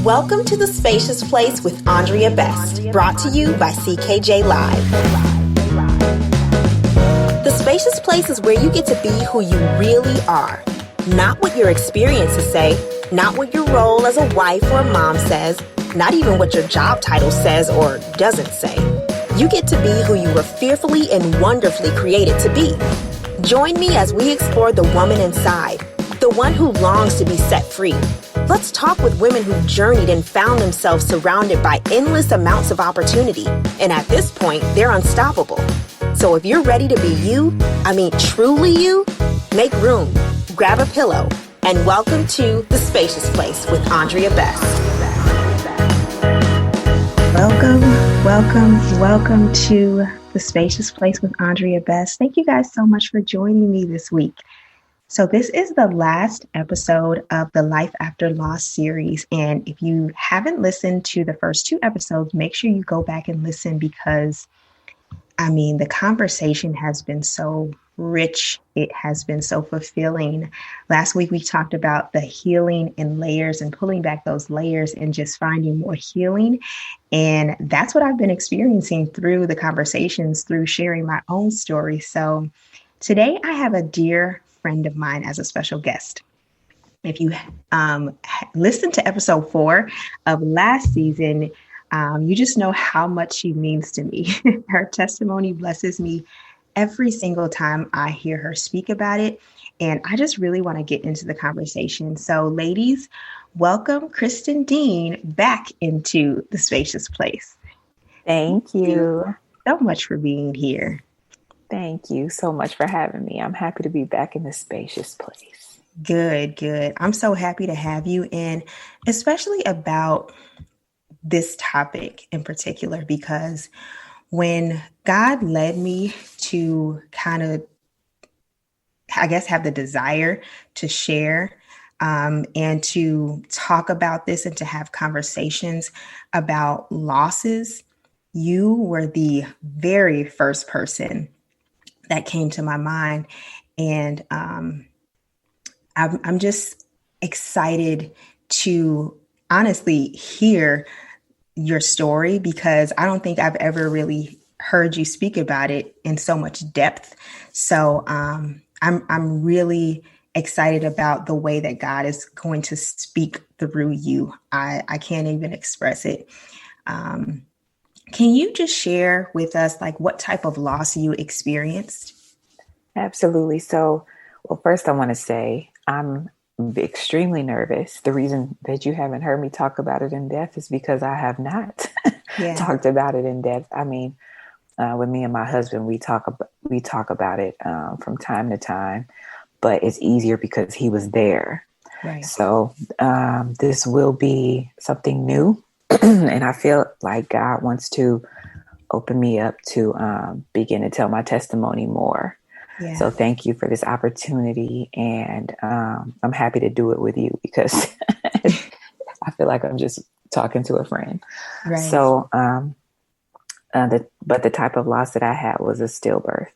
Welcome to the Spacious Place with Andrea Best, brought to you by CKJ Live. The Spacious Place is where you get to be who you really are. Not what your experiences say, not what your role as a wife or a mom says, not even what your job title says or doesn't say. You get to be who you were fearfully and wonderfully created to be. Join me as we explore the woman inside, the one who longs to be set free. Let's talk with women who journeyed and found themselves surrounded by endless amounts of opportunity. And at this point, they're unstoppable. So if you're ready to be you, truly you, make room, grab a pillow, and welcome to The Spacious Place with Andrea Best. Welcome to The Spacious Place with Andrea Best. Thank you guys so much for joining me this week. So this is the last episode of the Life After Loss series. And if you haven't listened to the first two episodes, make sure you go back and listen because, the conversation has been so rich. It has been so fulfilling. Last week, we talked about the healing in layers and pulling back those layers and just finding more healing. And that's what I've been experiencing through the conversations, through sharing my own story. So today I have a dear friend of mine as a special guest. If you listened to episode 4 of last season, you just know how much she means to me. Her testimony blesses me every single time I hear her speak about it. And I just really want to get into the conversation. So ladies, welcome Kristen Dean back into the Spacious Place. Thank you so much for being here. Thank you so much for having me. I'm happy to be back in the Spacious Place. Good. I'm so happy to have you, and especially about this topic in particular, because when God led me to kind of, have the desire to share and to talk about this and to have conversations about losses, you were the very first person that came to my mind. And I'm just excited to honestly hear your story, because I don't think I've ever really heard you speak about it in so much depth. So I'm really excited about the way that God is going to speak through you. I can't even express it. Can you just share with us what type of loss you experienced? Absolutely. So, first I want to say I'm extremely nervous. The reason that you haven't heard me talk about it in depth is because I have not talked about it in depth. With me and my husband, we talk about it from time to time, but it's easier because he was there. Right. So this will be something new. And I feel like God wants to open me up to begin to tell my testimony more. Yeah. So thank you for this opportunity. And I'm happy to do it with you because I feel like I'm just talking to a friend. Right. So, but the type of loss that I had was a stillbirth.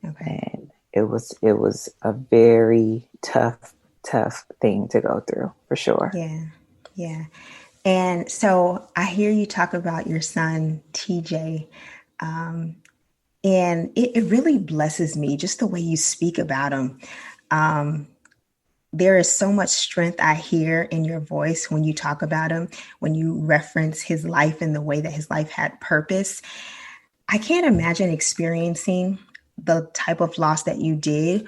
Okay. And it was a very tough thing to go through, for sure. Yeah. And so I hear you talk about your son, TJ, and it really blesses me just the way you speak about him. There is so much strength I hear in your voice when you talk about him, when you reference his life and the way that his life had purpose. I can't imagine experiencing the type of loss that you did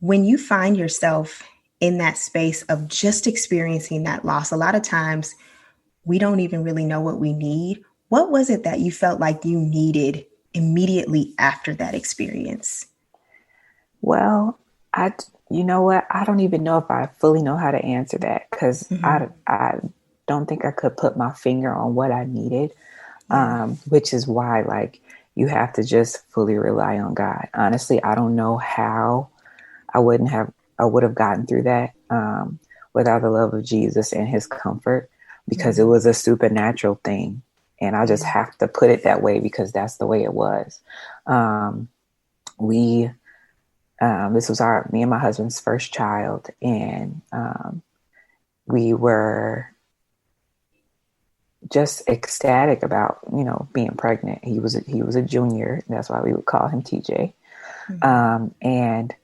when you find yourself in that space of just experiencing that loss. A lot of times, we don't even really know what we need. What was it that you felt like you needed immediately after that experience? Well, you know what? I don't even know if I fully know how to answer that, because I don't think I could put my finger on what I needed, which is why you have to just fully rely on God. Honestly, I don't know how I would have gotten through that without the love of Jesus and his comfort. Because it was a supernatural thing. And I just have to put it that way because that's the way it was. This was me and my husband's first child. And we were just ecstatic about, being pregnant. He was a junior. That's why we would call him TJ. And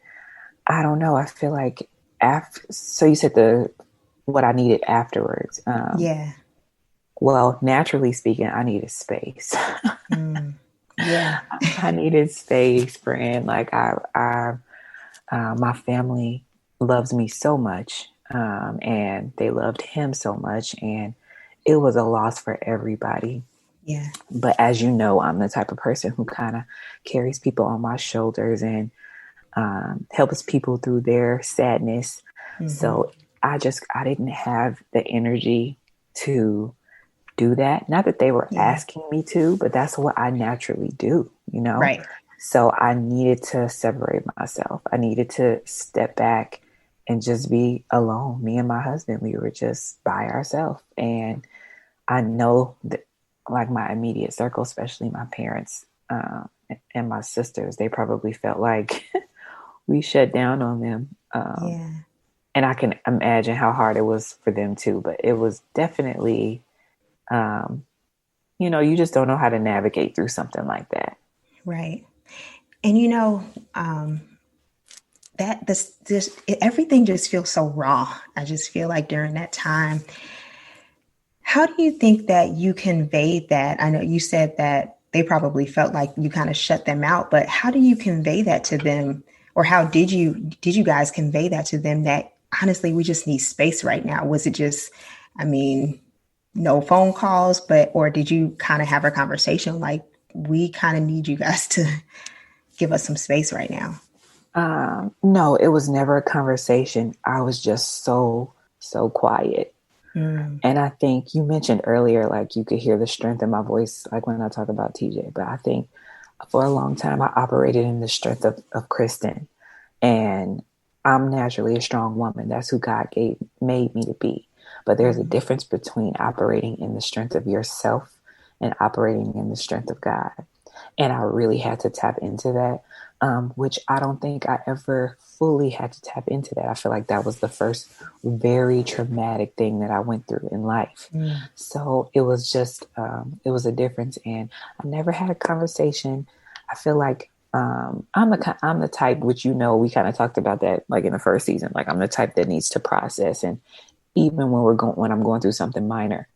I don't know. I feel like so you said what I needed afterwards. Yeah. Well, naturally speaking, I needed space. Yeah. I needed space, friend. Like my family loves me so much, and they loved him so much, and it was a loss for everybody. Yeah. But as you know, I'm the type of person who kind of carries people on my shoulders and helps people through their sadness. So I didn't have the energy to do that. Not that they were asking me to, but that's what I naturally do, Right. So I needed to separate myself. I needed to step back and just be alone. Me and my husband, we were just by ourselves. And I know that, like, my immediate circle, especially my parents and my sisters, they probably felt like we shut down on them. And I can imagine how hard it was for them too, but it was definitely, you just don't know how to navigate through something like that. Right. And that everything just feels so raw. I just feel like during that time, how do you think that you conveyed that? I know you said that they probably felt like you kind of shut them out, but how do you convey that to them? Or how did you guys convey that to them, that honestly, we just need space right now? Was it just, no phone calls, or did you kind of have a conversation like, we kind of need you guys to give us some space right now? No, it was never a conversation. I was just so quiet. And I think you mentioned earlier, like, you could hear the strength in my voice, like when I talk about TJ, but I think for a long time I operated in the strength of Kristen, and I'm naturally a strong woman. That's who God made me to be. But there's a difference between operating in the strength of yourself and operating in the strength of God. And I really had to tap into that, which I don't think I ever fully had to tap into that. I feel like that was the first very traumatic thing that I went through in life. So it was just, it was a difference. And I never had a conversation. I feel like I'm the type, which, we kind of talked about that, like, in the first season. Like, I'm the type that needs to process, and even when I'm going through something minor.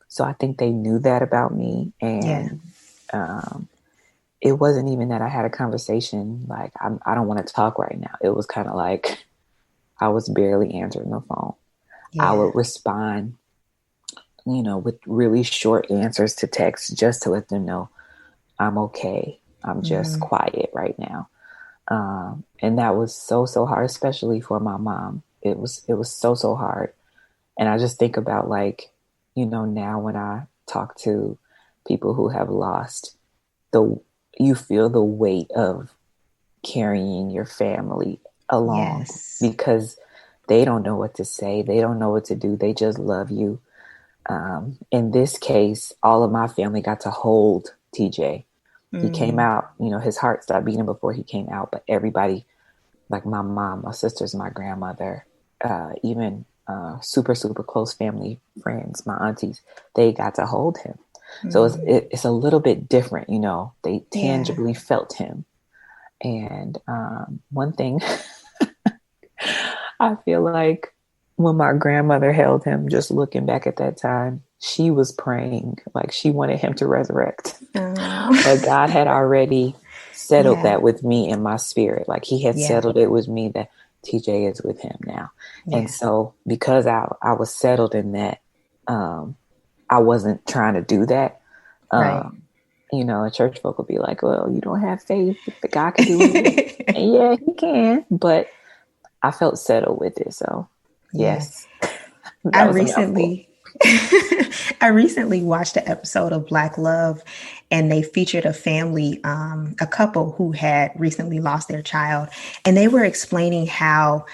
So I think they knew that about me. And it wasn't even that I had a conversation like, I don't want to talk right now. It was kind of like I was barely answering the phone. I would respond, with really short answers to text, just to let them know I'm okay. I'm just quiet right now. And that was so hard, especially for my mom. It was so hard. And I just think about, like, now when I talk to people who have lost, you feel the weight of carrying your family along, because they don't know what to say. They don't know what to do. They just love you. In this case, all of my family got to hold TJ. He came out, his heart stopped beating before he came out, but everybody, like my mom, my sisters, my grandmother, even super close family friends, my aunties, they got to hold him. So it's a little bit different, they tangibly felt him. And one thing I feel like, when my grandmother held him, just looking back at that time, she was praying, like, she wanted him to resurrect. But God had already settled that with me in my spirit. Like, he had settled it with me that TJ is with him now. And so because I was settled in that, I wasn't trying to do that. A church folk will be like, well, you don't have faith that God can do it. And yeah, he can. But I felt settled with it. So, yes. I recently watched an episode of Black Love, and they featured a family, a couple who had recently lost their child. And they were explaining how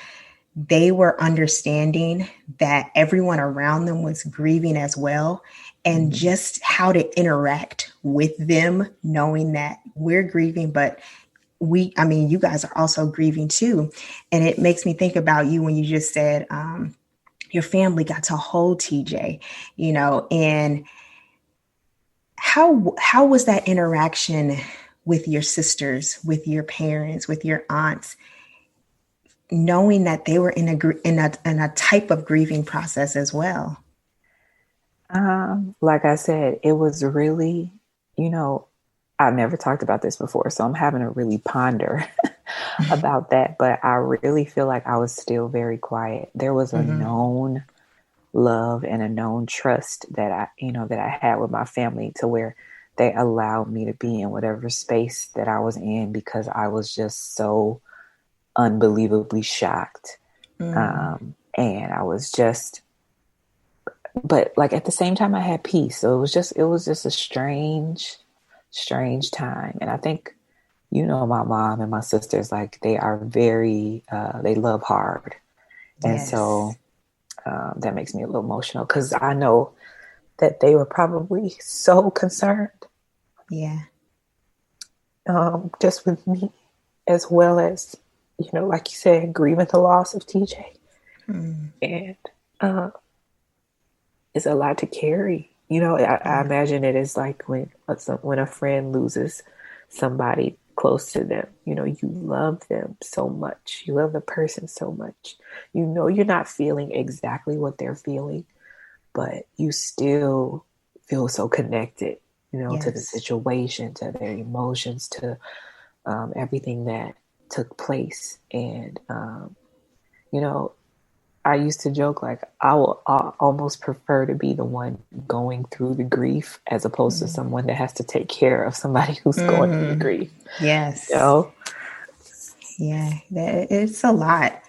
they were understanding that everyone around them was grieving as well, and just how to interact with them, knowing that we're grieving, but you guys are also grieving too. And it makes me think about you when you just said, your family got to hold TJ, and how was that interaction with your sisters, with your parents, with your aunts, knowing that they were in a type of grieving process as well? Like I said, it was really, I've never talked about this before, so I'm having to really ponder about that. But I really feel like I was still very quiet. There was a known love and a known trust that I had with my family, to where they allowed me to be in whatever space that I was in, because I was just so unbelievably shocked. And I was just, but like at the same time I had peace. So it was just a strange time. And I think, my mom and my sisters, like they are very, they love hard. And Yes. so that makes me a little emotional, because I know that they were probably so concerned. Yeah. Just with me, as well as, like you said, grieving the loss of TJ. And it's a lot to carry. I imagine it is like when a friend loses somebody close to them. You love them so much. You love the person so much. You're not feeling exactly what they're feeling, but you still feel so connected, to the situation, to their emotions, to everything that took place. And, I used to joke, like, I will almost prefer to be the one going through the grief as opposed to someone that has to take care of somebody who's going through the grief. Yes. Yeah, It's a lot.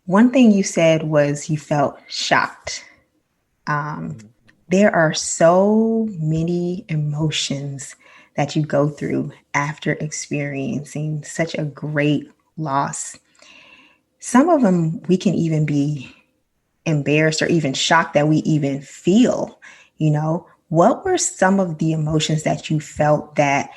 One thing you said was you felt shocked. There are so many emotions that you go through after experiencing such a great loss. Some of them we can even be embarrassed or even shocked that we even feel. What were some of the emotions that you felt that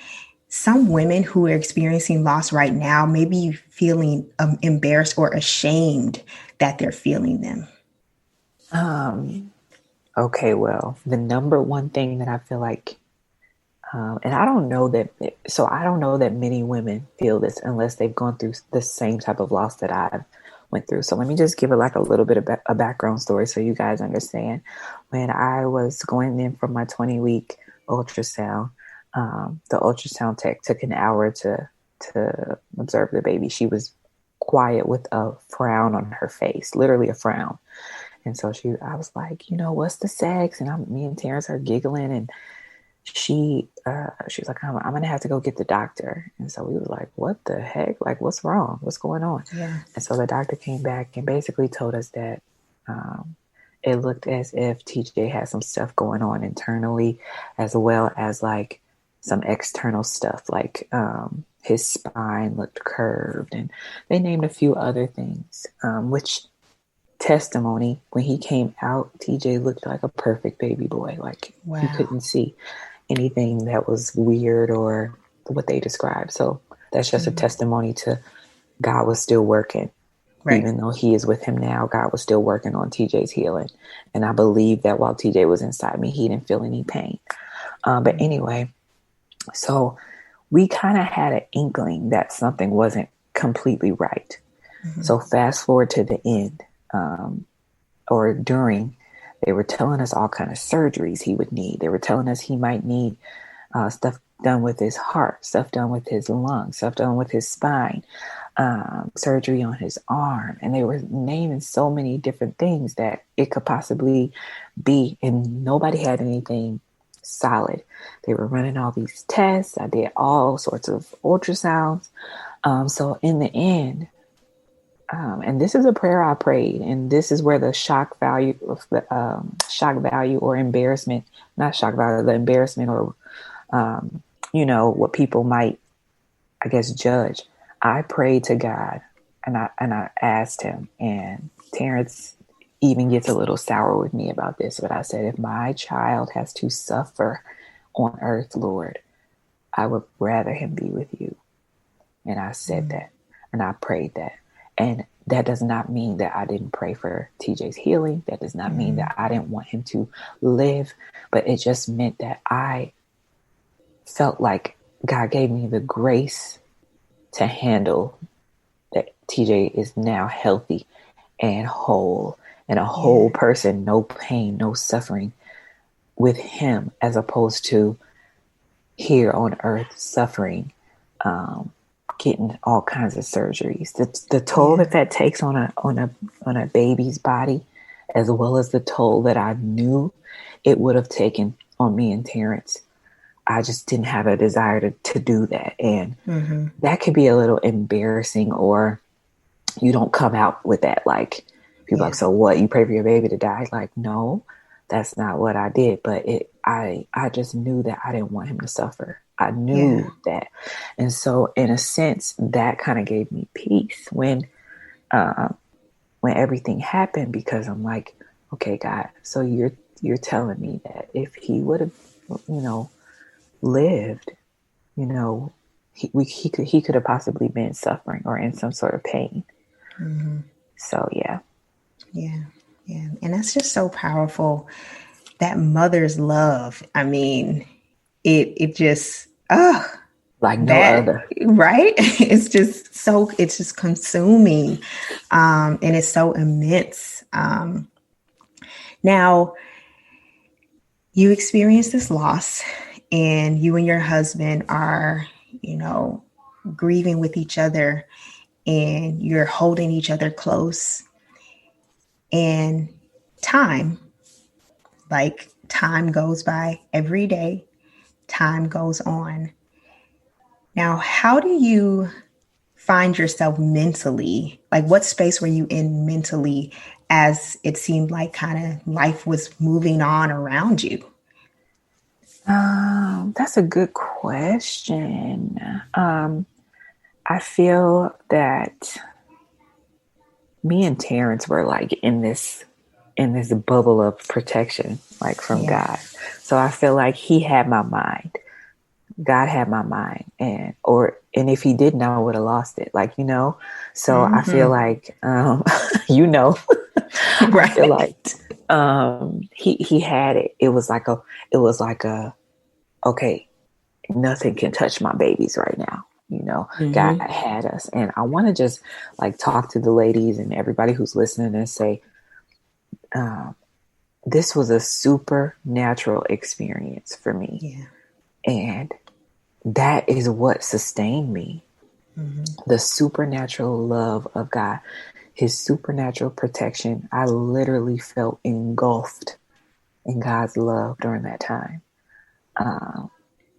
some women who are experiencing loss right now may be feeling embarrassed or ashamed that they're feeling them? Okay, well, the number one thing that I feel like, and I don't know that many women feel this unless they've gone through the same type of loss that I've went through. So let me just give it like a little bit of a background story so you guys understand. When I was going in for my 20-week ultrasound, the ultrasound tech took an hour to observe the baby. She was quiet with a frown on her face, literally a frown. And so I was like, what's the sex? And me and Terrence are giggling, and she was like, I'm going to have to go get the doctor. And so we were like, what the heck? Like, what's wrong? What's going on? Yeah. And so the doctor came back and basically told us that it looked as if TJ had some stuff going on internally, as well as like some external stuff, like his spine looked curved, and they named a few other things, which testimony, when he came out, TJ looked like a perfect baby boy. Like, wow. You couldn't see anything that was weird or what they described. So that's just a testimony to God was still working. Right. Even though he is with him now, God was still working on TJ's healing. And I believe that while TJ was inside me, he didn't feel any pain. But anyway, so we kind of had an inkling that something wasn't completely right. So fast forward to the end, or during, they were telling us all kind of surgeries he would need. They were telling us he might need stuff done with his heart, stuff done with his lungs, stuff done with his spine, surgery on his arm. And they were naming so many different things that it could possibly be. And nobody had anything solid. They were running all these tests. I did all sorts of ultrasounds. So in the end, and this is a prayer I prayed, and this is where the shock value or embarrassment, not shock value, the embarrassment or, what people might, I guess, judge. I prayed to God, and I asked him, and Terrence even gets a little sour with me about this, but I said, if my child has to suffer on earth, Lord, I would rather him be with you. And I said that, and I prayed that. And that does not mean that I didn't pray for TJ's healing. That does not mean that I didn't want him to live, but it just meant that I felt like God gave me the grace to handle that TJ is now healthy and whole and a whole person, no pain, no suffering with him, as opposed to here on earth suffering, getting all kinds of surgeries. The toll that takes on a baby's body, as well as the toll that I knew it would have taken on me and Terrence. I just didn't have a desire to do that. And that could be a little embarrassing, or you don't come out with that. Like, people like, so what? You pray for your baby to die? Like, no, that's not what I did. But I just knew that I didn't want him to suffer. I knew that. And so in a sense, that kind of gave me peace when everything happened, because I'm like, okay, God, so you're telling me that if he would have, lived, he could have possibly been suffering or in some sort of pain. So yeah, and that's just so powerful. That mother's love. I mean, it just like no other, right? It's just consuming, and it's so immense. Now, you experienced this loss, and you and your husband are, grieving with each other, and you're holding each other close. And time goes by every day. Time goes on. Now, how do you find yourself mentally? Like, what space were you in mentally as it seemed like kind of life was moving on around you? That's a good question. I feel that me and Terrence were like in this bubble of protection, like from God. So I feel like he had my mind. God had my mind, and if he didn't, I would have lost it. Like, so I feel like, right. I feel like, he had it. It was like a, okay, nothing can touch my babies right now. God had us. And I want to just like talk to the ladies and everybody who's listening and say, this was a supernatural experience for me. Yeah. And that is what sustained me. The supernatural love of God, his supernatural protection. I literally felt engulfed in God's love during that time.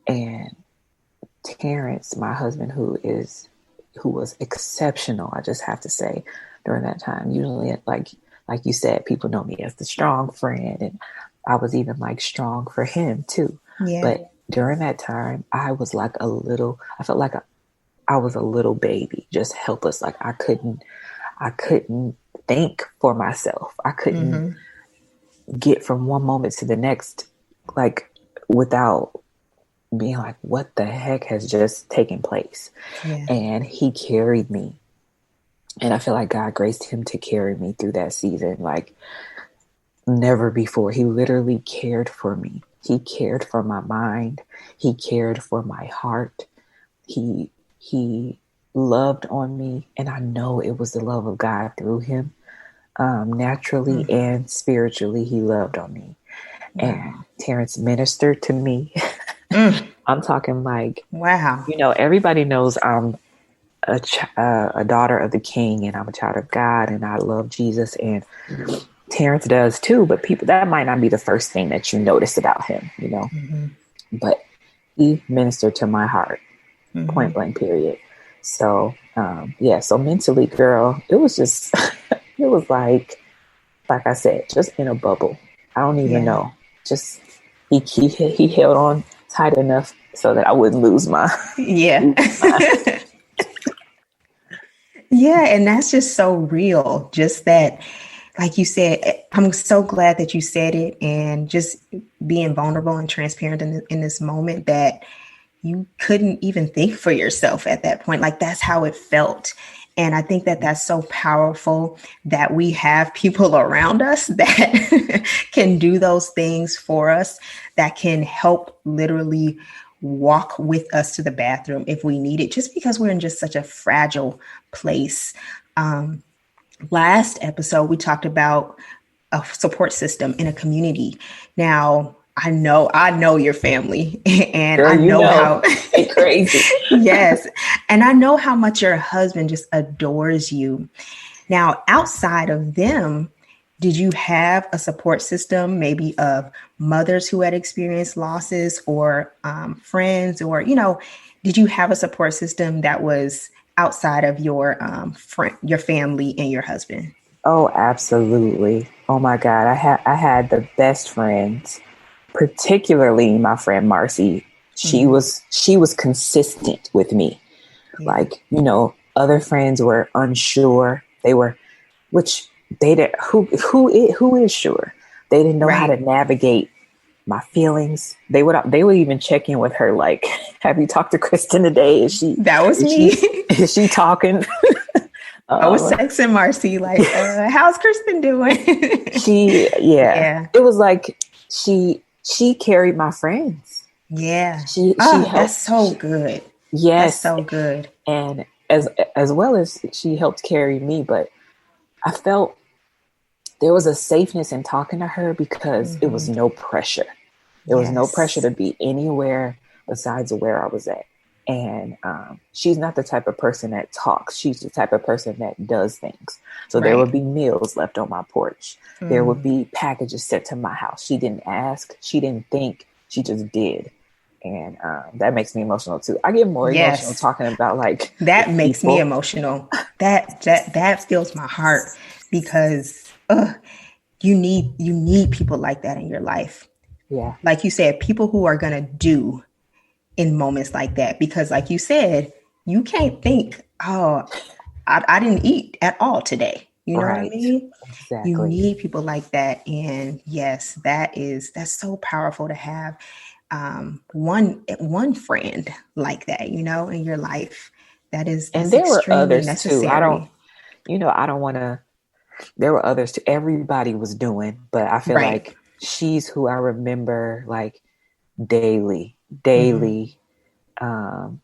And Terrence, my husband, who was exceptional, I just have to say, during that time. Usually, like you said, people know me as the strong friend, and I was even like strong for him too. Yeah. But during that time, I was like I felt like I was a little baby, just helpless. Like I couldn't think for myself. I couldn't get from one moment to the next, like without being like, what the heck has just taken place? Yeah. And he carried me. And I feel like God graced him to carry me through that season like never before. He literally cared for me. He cared for my mind. He cared for my heart. He loved on me. And I know it was the love of God through him. Naturally and spiritually, he loved on me. Wow. And Terrence ministered to me. I'm talking like, wow. Everybody knows I'm a daughter of the King, and I'm a child of God, and I love Jesus, and Terrence does too. But that might not be the first thing that you notice about him, But he ministered to my heart, point blank, period. So, so mentally, girl, it was just, it was like I said, just in a bubble. I don't even know. Just he held on tight enough so that I wouldn't lose my Yeah, and that's just so real. Just that, like you said, I'm so glad that you said it, and just being vulnerable and transparent in this moment, that you couldn't even think for yourself at that point. Like, that's how it felt. And I think that that's so powerful that we have people around us that can do those things for us, that can help literally walk with us to the bathroom if we need it, just because we're in just such a fragile place. Last episode, we talked about a support system in a community. Now, I know your family, and Girl, I you know know, how, they crazy. yes, and I know how much your husband just adores you. Now, outside of them, did you have a support system, maybe of mothers who had experienced losses, or friends, or, did you have a support system that was outside of your your family and your husband? Oh, absolutely. Oh my God. I had the best friends, particularly my friend Marcy. Mm-hmm. She was consistent with me. Yeah. Like, other friends were unsure. Which they did who is sure? They didn't know how to Right. navigate my feelings. They would even check in with her, like, have you talked to Kristen today? Is she That was is me. she is she talking? I was um, texting Marcy like, how's Kristen doing? yeah, Yeah. it was like she carried my friends. Yeah. She Oh, that's helped. so good. That's Yes, so good. and as well as she helped carry me, but I felt there was a safeness in talking to her because it was Hmm. no pressure. There was no pressure Yes. to be anywhere besides where I was at. And she's not the type of person that talks. She's the type of person that does things. So there would Right. be meals left on my porch. There would Mm. be packages sent to my house. She didn't ask. She didn't think. She just did. And that makes me emotional too. I get more emotional Yes. talking about like the That makes me people. emotional. That fills my heart because you need people like that in your life. Yeah. Like you said, people who are gonna do in moments like that. Because like you said, you can't think, oh, I didn't eat at all today. You know what I Right. mean? You Exactly. need people like that. And yes, that's so powerful to have one friend like that, in your life. And That's there were extremely others too. necessary. I don't want to, there were others too. Everybody was doing, but I feel Right. like she's who I remember like daily, Hmm. daily. Um,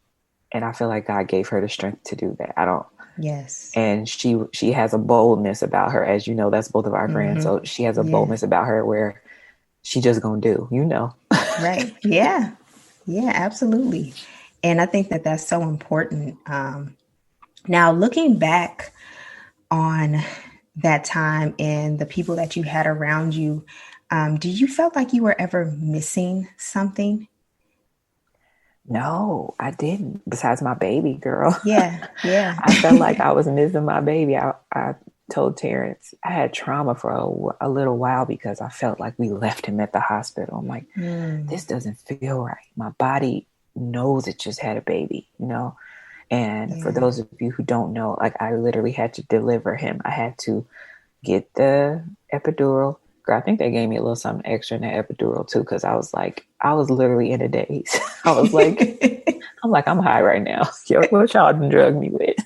and I feel like God gave her the strength to do that. I don't, Yes. and she has a boldness about her, as you know, that's both of our friends. Hmm. So she has a Yeah. boldness about her where she just gonna do. Right. Yeah. Yeah, absolutely. And I think that that's so important. Now, looking back on that time and the people that you had around you, did you felt like you were ever missing something? No, I didn't. Besides my baby girl, Yeah, yeah. I felt like I was missing my baby. I told Terrence I had trauma for a little while because I felt like we left him at the hospital. I'm like, Mm, this doesn't feel right. My body knows it just had a baby. And for yeah. those of you who don't know, like I literally had to deliver him. I had to get the epidural. Girl, I think they gave me a little something extra in the epidural too, because I was literally in a daze. I was like, I'm high right now. Yo, what y'all done drug me with?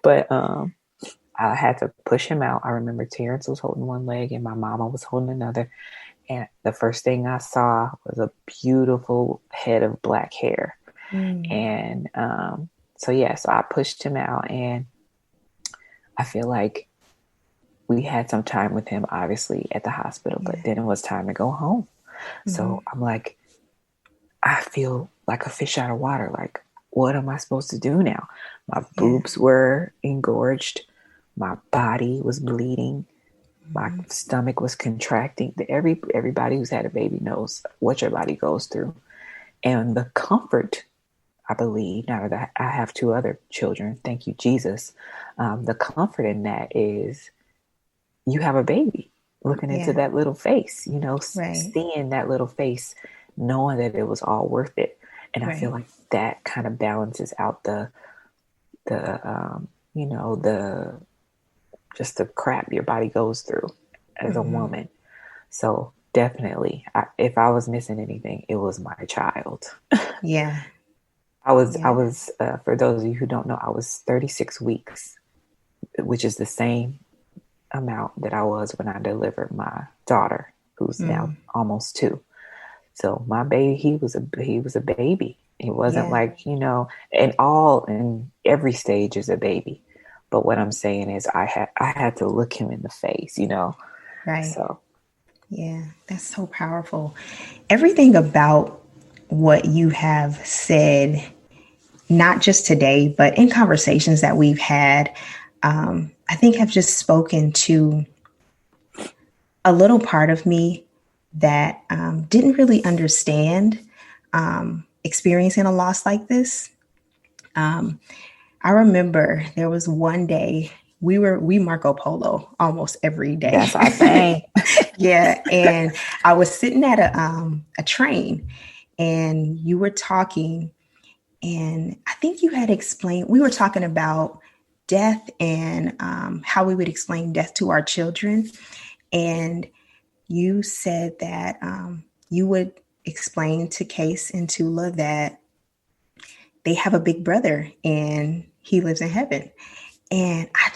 But I had to push him out. I remember Terrence was holding one leg and my mama was holding another. And the first thing I saw was a beautiful head of black hair. Mm, And so I pushed him out, and I feel like we had some time with him, obviously, at the hospital, but yeah. then it was time to go home. Hmm. So I'm like, I feel like a fish out of water. Like, what am I supposed to do now? My Yeah. boobs were engorged. My body was bleeding. My Hmm. stomach was contracting. Everybody who's had a baby knows what your body goes through. And the comfort, I believe, now that I have two other children, thank you, Jesus. The comfort in that is you have a baby looking into Yeah. that little face, Right. seeing that little face, knowing that it was all worth it. And I feel Right. like that kind of balances out the just the crap your body goes through as a Hmm. woman. So definitely, if I was missing anything, it was my child. Yeah. I Yeah. was for those of you who don't know, I was 36 weeks, which is the same amount that I was when I delivered my daughter, who's now Mm, almost 2. So my baby, he was a baby. It wasn't Yeah. like, in every stage is a baby. But what I'm saying is I had to look him in the face, Right. So Yeah, that's so powerful. Everything about what you have said, not just today, but in conversations that we've had, I think have just spoken to a little part of me that didn't really understand experiencing a loss like this. I remember there was one day we Marco Polo almost every day. that's our thing. Yeah, and I was sitting at a train, and you were talking, and I think you had explained we were talking about death and how we would explain death to our children, and you said that you would explain to Case and Tula that they have a big brother and he lives in heaven. And I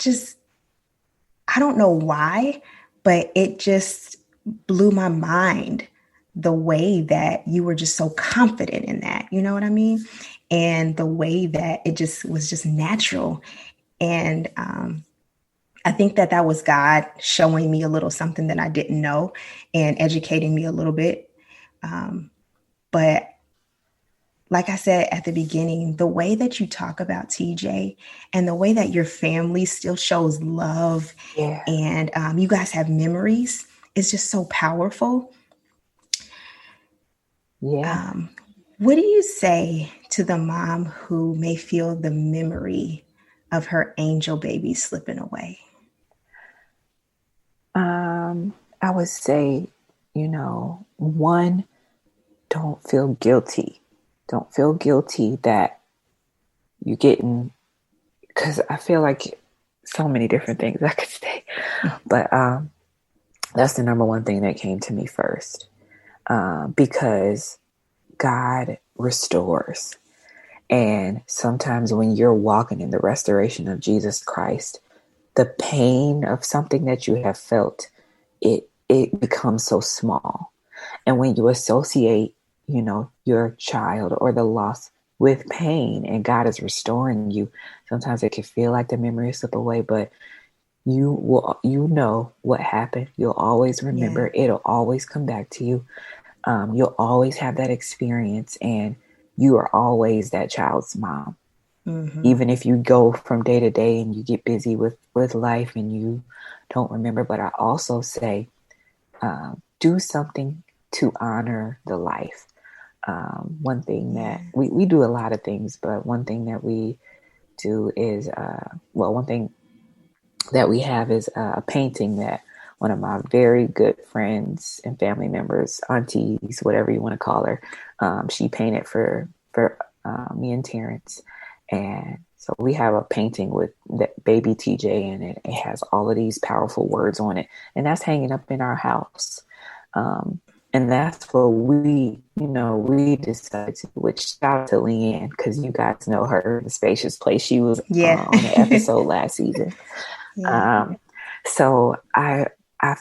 don't know why, but it just blew my mind the way that you were just so confident in that. You know what I mean? And the way that it just was just natural. And I think that was God showing me a little something that I didn't know and educating me a little bit. But like I said at the beginning, the way that you talk about TJ and the way that your family still shows love Yeah. and you guys have memories is just so powerful. Yeah. What do you say to the mom who may feel the memory of her angel baby slipping away? I would say, one, don't feel guilty. Don't feel guilty that you're getting, because I feel like so many different things I could say, but that's the number one thing that came to me first, because God restores. And sometimes when you're walking in the restoration of Jesus Christ, the pain of something that you have felt, it becomes so small. And when you associate, your child or the loss with pain and God is restoring you, sometimes it can feel like the memories slip away, but you know what happened. You'll always remember. Yeah. It'll always come back to you. You'll always have that experience, and you are always that child's mom. Mm-hmm. Even if you go from day to day and you get busy with life and you don't remember. But I also say, do something to honor the life. One thing that we do a lot of things, but one thing that we do is, one thing that we have is a painting that one of my very good friends and family members, aunties, whatever you want to call her, she painted for me and Terrence. And so we have a painting with that baby TJ in it. It has all of these powerful words on it, and that's hanging up in our house. And that's what we decided to, which shout out to Leanne, because you guys know her, the Spacious Place. She was on an episode last season. Yeah. So I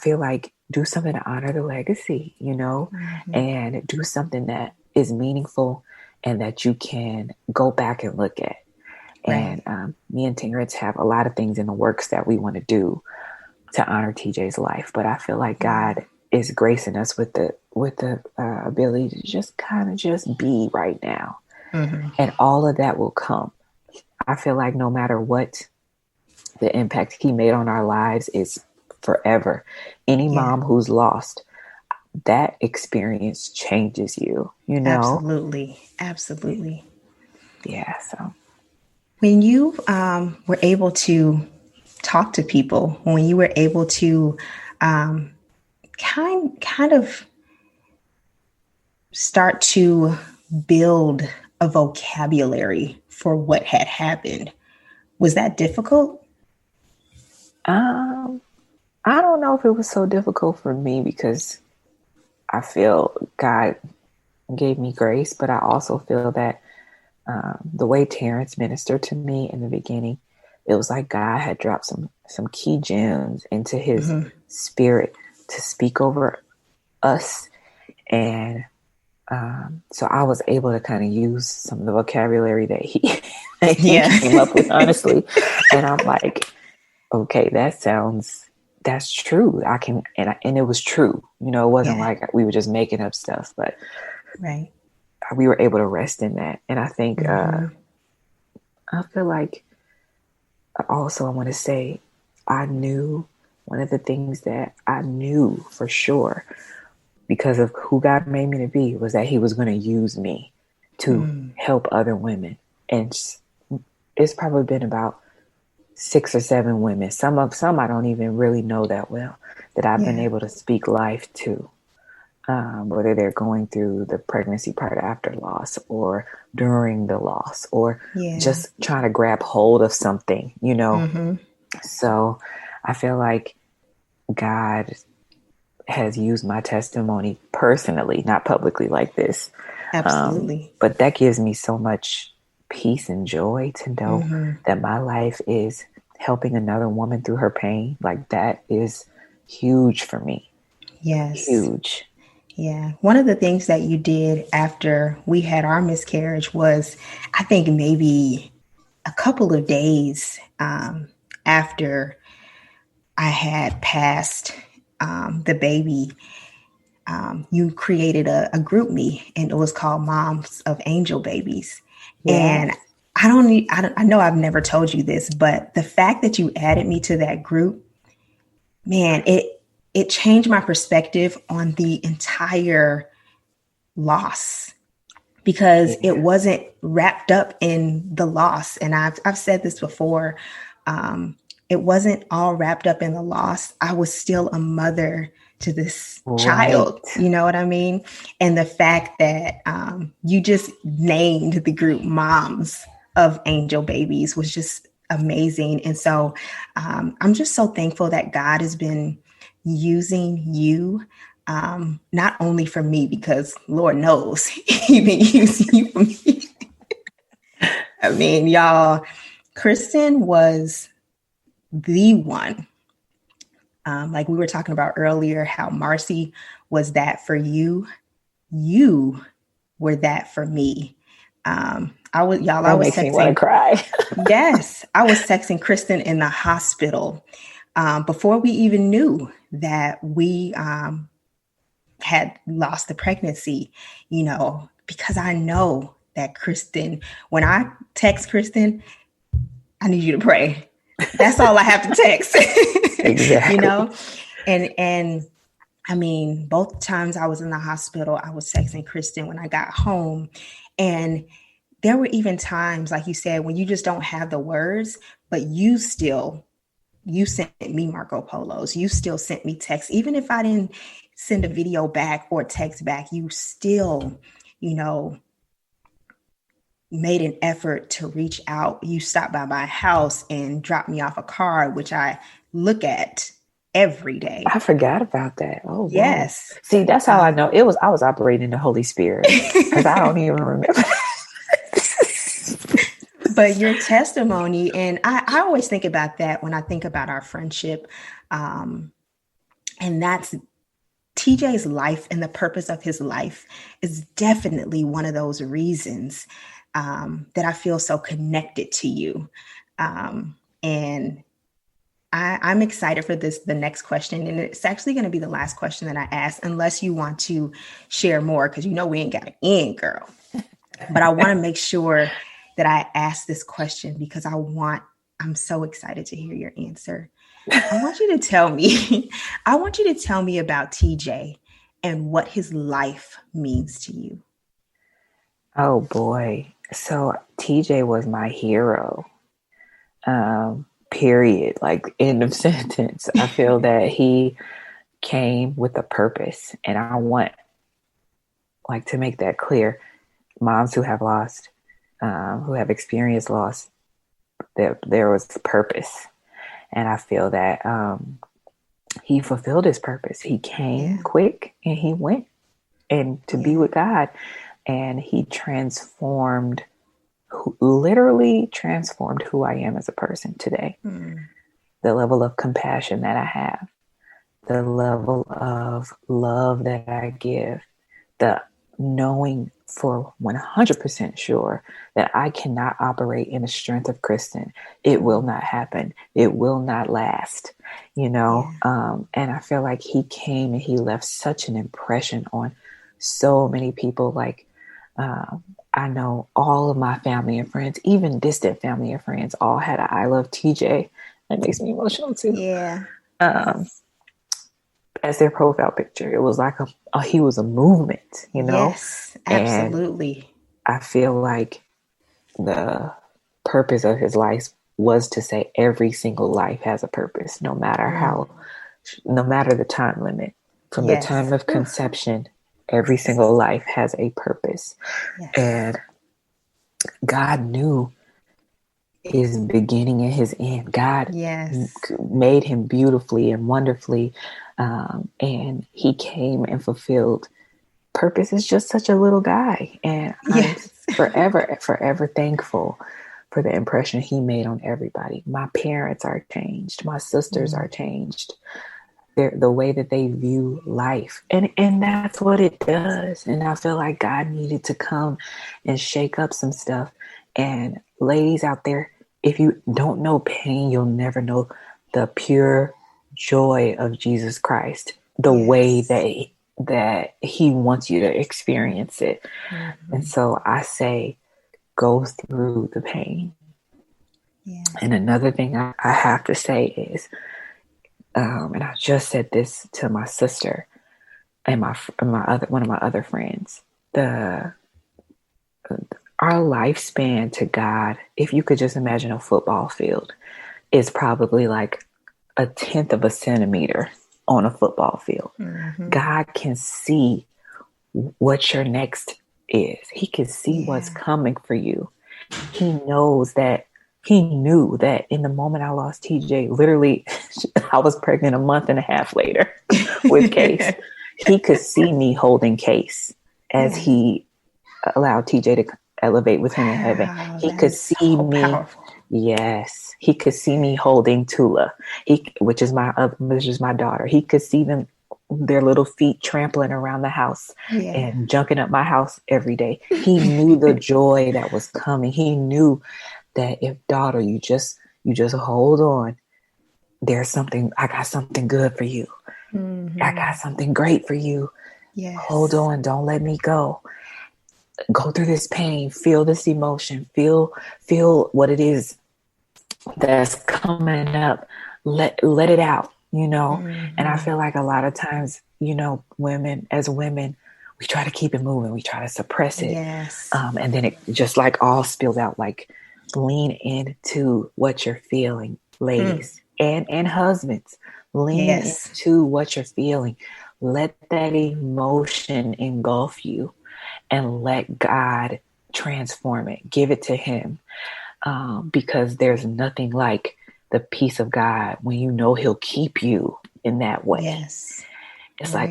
feel like do something to honor the legacy, and do something that is meaningful and that you can go back and look at. Right. And me and Terrence have a lot of things in the works that we want to do to honor TJ's life. But I feel like God is gracing us with the ability to just kind of just be right now. Mm-hmm. And all of that will come. I feel like no matter what the impact he made on our lives is forever. Any mom who's lost, that experience changes you, Absolutely. Absolutely. Yeah. So when you were able to talk to people, when you were able to kind of start to build a vocabulary for what had happened, was that difficult? I don't know if it was so difficult for me, because I feel God gave me grace, but I also feel that the way Terrence ministered to me in the beginning, it was like God had dropped some key gems into his spirit to speak over us. And So I was able to kind of use some of the vocabulary that he, he Yeah. came up with, honestly. And I'm like, okay, that's true. I can, and it was true. You know, it wasn't Yeah. like we were just making up stuff, but Right. we were able to rest in that. And I think, Mm-hmm. I feel like also I want to say, I knew one of the things that I knew for sure because of who God made me to be was that he was going to use me to help other women. And it's probably been about 6 or 7 women. Some I don't even really know that well that I've been Yeah. able to speak life to, whether they're going through the pregnancy part after loss or during the loss or Yeah. just trying to grab hold of something, you know. Mm-hmm. So I feel like God has used my testimony personally, not publicly like this. Absolutely. But that gives me so much peace and joy to know Mm-hmm. that my life is helping another woman through her pain. Like that is huge for me. Yes. Huge. Yeah. One of the things that you did after we had our miscarriage was, I think, maybe a couple of days after I had passed the baby, you created a group me, and it was called Moms of Angel Babies. Yeah. And I know I've never told you this, but the fact that you added me to that group, man, it changed my perspective on the entire loss because it Yeah. wasn't wrapped up in the loss. And I've said this before. It wasn't all wrapped up in the loss. I was still a mother to this Right. child. You know what I mean? And the fact that you just named the group Moms of Angel Babies was just amazing. And so I'm just so thankful that God has been using you, not only for me, because Lord knows He been using you for me. I mean, y'all, Kristen was the one. Like we were talking about earlier, how Marcy was that for you. You were that for me. I was That makes me want to texting. cry. Yes, I was texting Kristen in the hospital before we even knew that we had lost the pregnancy, because I know that Kristen, when I text Kristen, I need you to pray. That's all I have to text. Exactly. And I mean, both times I was in the hospital, I was texting Kristen when I got home. And there were even times, like you said, when you just don't have the words, but you sent me Marco Polos. You still sent me texts. Even if I didn't send a video back or text back, you still, made an effort to reach out. You stopped by my house and dropped me off a card, which I look at every day. I forgot about that. Oh, whoa. Yes. See, that's how I know I was operating in the Holy Spirit because I don't even remember. But your testimony, and I always think about that when I think about our friendship. And that's TJ's life, and the purpose of his life is definitely one of those reasons that I feel so connected to you. And I'm excited for the next question. And it's actually going to be the last question that I ask, unless you want to share more, because we ain't got to end, girl. But I want to make sure that I ask this question because I'm so excited to hear your answer. I want you to tell me about TJ and what his life means to you. Oh boy. So TJ was my hero. Period. Like end of sentence. I feel that he came with a purpose, and I want to make that clear. Moms who have lost, who have experienced loss, there was purpose. And I feel that he fulfilled his purpose. He came quick and he went and to be with God. And he literally transformed who I am as a person today. The level of compassion that I have, the level of love that I give, the knowing for 100% sure that I cannot operate in the strength of Kristen. It will not happen. It will not last, you know? Yeah. And I feel like he came and he left such an impression on so many people. Like, I know all of my family and friends, even distant family and friends, all had a I love TJ. That makes me emotional too. Yeah. As their profile picture. It was like he was a movement, you know? Yes, And absolutely. I feel like the purpose of his life was to say every single life has a purpose, no matter no matter the time limit. From the time Yes. of conception, every single life has a purpose. Yes. And God knew his beginning and his end. God made him beautifully and wonderfully. And he came and fulfilled purpose. Is just such a little guy. And I'm forever thankful for the impression he made on everybody. My parents are changed. My sisters are changed. The way that they view life. And that's what it does. And I feel like God needed to come and shake up some stuff. And ladies out there, if you don't know pain, you'll never know the pure joy of Jesus Christ, the way that he wants you to experience it. And so I say, go through the pain. Yeah. And another thing I have to say is, and I just said this to my sister and one of my other friends. Our lifespan to God, if you could just imagine a football field, is probably like 1/10 of a centimeter on a football field. God can see what your next is. He can see what's coming for you. He knows that. He knew that in the moment I lost TJ, literally, I was pregnant a month and a half later with Case. He could see me holding Case as he allowed TJ to elevate with him in heaven. He could see me. Powerful. Yes. He could see me holding Tula, which is my daughter. He could see them, their little feet trampling around the house and junking up my house every day. He knew the joy that was coming. He knew that if daughter, you just hold on. I got something good for you. I got something great for you. Yes. Hold on. Don't let me go. Go through this pain, feel this emotion, feel what it is that's coming up. Let it out, you know? And I feel like a lot of times, you know, as women, we try to keep it moving. We try to suppress it. Yes. And then it just like all spills out. Like, lean into what you're feeling, ladies and husbands. Lean into what you're feeling. Let that emotion engulf you and let God transform it. Give it to him. Because there's nothing like the peace of God when you know he'll keep you in that way. Yes. It's like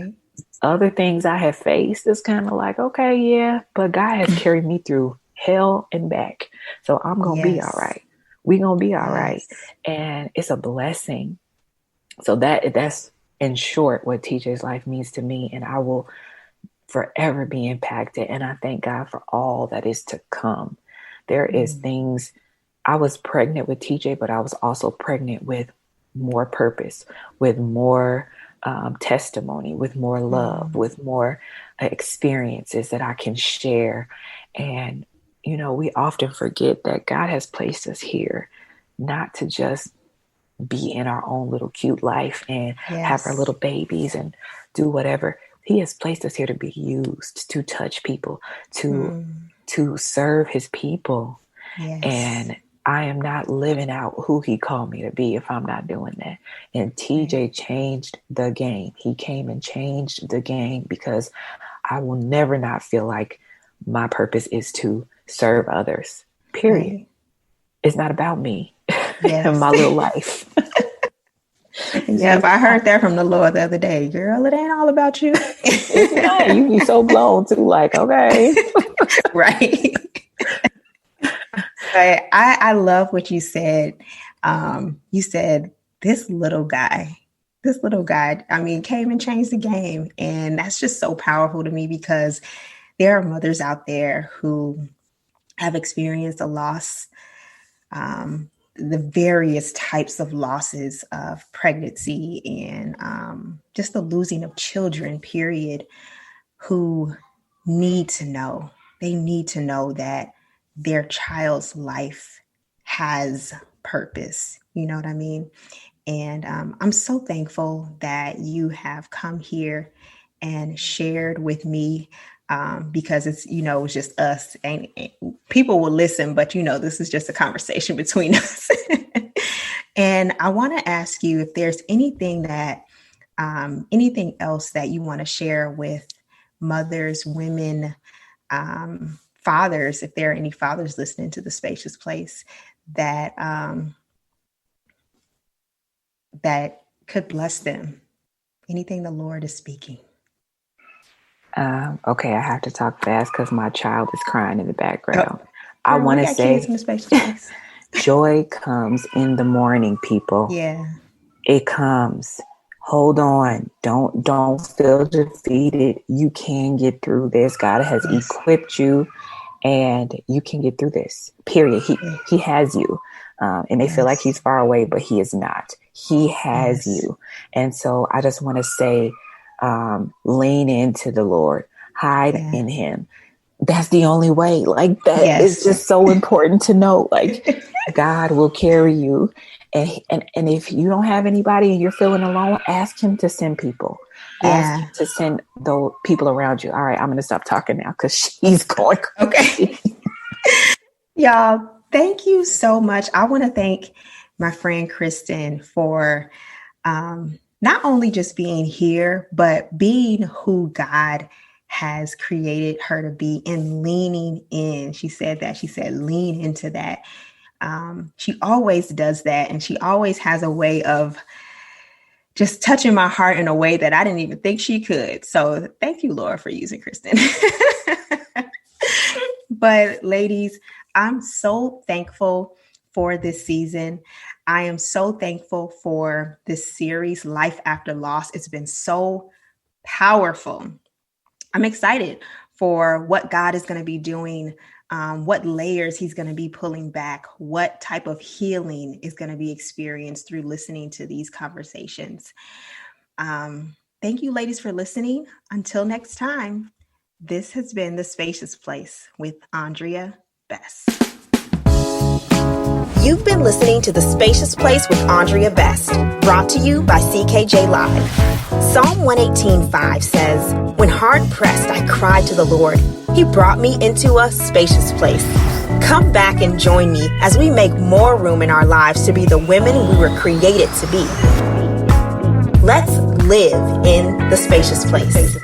other things I have faced. It's kind of like, okay, yeah, but God has carried me through hell and back. So I'm going to be all right. We're going to be all right. And it's a blessing. So that's in short what TJ's life means to me. And I will forever be impacted. And I thank God for all that is to come. There is things. I was pregnant with TJ, but I was also pregnant with more purpose, with more testimony, with more love, with more experiences that I can share. And you know, we often forget that God has placed us here not to just be in our own little cute life and have our little babies and do whatever. He has placed us here to be used, to touch people, to serve his people. Yes. And I am not living out who he called me to be if I'm not doing that. And TJ changed the game. He came and changed the game because I will never not feel like my purpose is to serve others, period. Right. It's not about me and my little life. Yep, I heard that from the Lord the other day. Girl, it ain't all about you. It's not. You be so blown too, like, okay. Right. But I love what you said. You said this little guy, I mean, came and changed the game. And that's just so powerful to me because there are mothers out there who have experienced a loss, the various types of losses of pregnancy and just the losing of children, period, who need to know. They need to know that their child's life has purpose. You know what I mean? And I'm so thankful that you have come here and shared with me, because it's, it's just us, and people will listen, but this is just a conversation between us. And I want to ask you if there's anything else that you want to share with mothers, women, fathers, if there are any fathers listening to the Spacious Place that that could bless them. Anything the Lord is speaking. Okay, I have to talk fast because my child is crying in the background. I want to say, kids in the Spacious Place. Joy comes in the morning, people. Yeah, it comes. Hold on. Don't feel defeated. You can get through this. God has equipped you, and you can get through this. Period. He has you. And they feel like he's far away, but he is not. He has you. And so I just want to say, lean into the Lord, hide in him. That's the only way. Like that is just so important to know. Like God will carry you. And if you don't have anybody and you're feeling alone, ask him to send people. Ask him to send those people around you. All right, I'm going to stop talking now because she's going crazy. Okay. Y'all, thank you so much. I want to thank my friend Kristen for not only just being here, but being who God has created her to be and leaning in. She said lean into that. She always does that. And she always has a way of just touching my heart in a way that I didn't even think she could. So thank you, Laura, for using Kristen. But ladies, I'm so thankful for this season. I am so thankful for this series, Life After Loss. It's been so powerful. I'm excited for what God is going to be doing, what layers he's going to be pulling back, what type of healing is going to be experienced through listening to these conversations. Thank you, ladies, for listening. Until next time, this has been The Spacious Place with Andrea Best. You've been listening to The Spacious Place with Andrea Best, brought to you by CKJ Live. Psalm 118:5 says, "When hard pressed, I cried to the Lord. He brought me into a spacious place." Come back and join me as we make more room in our lives to be the women we were created to be. Let's live in the spacious place.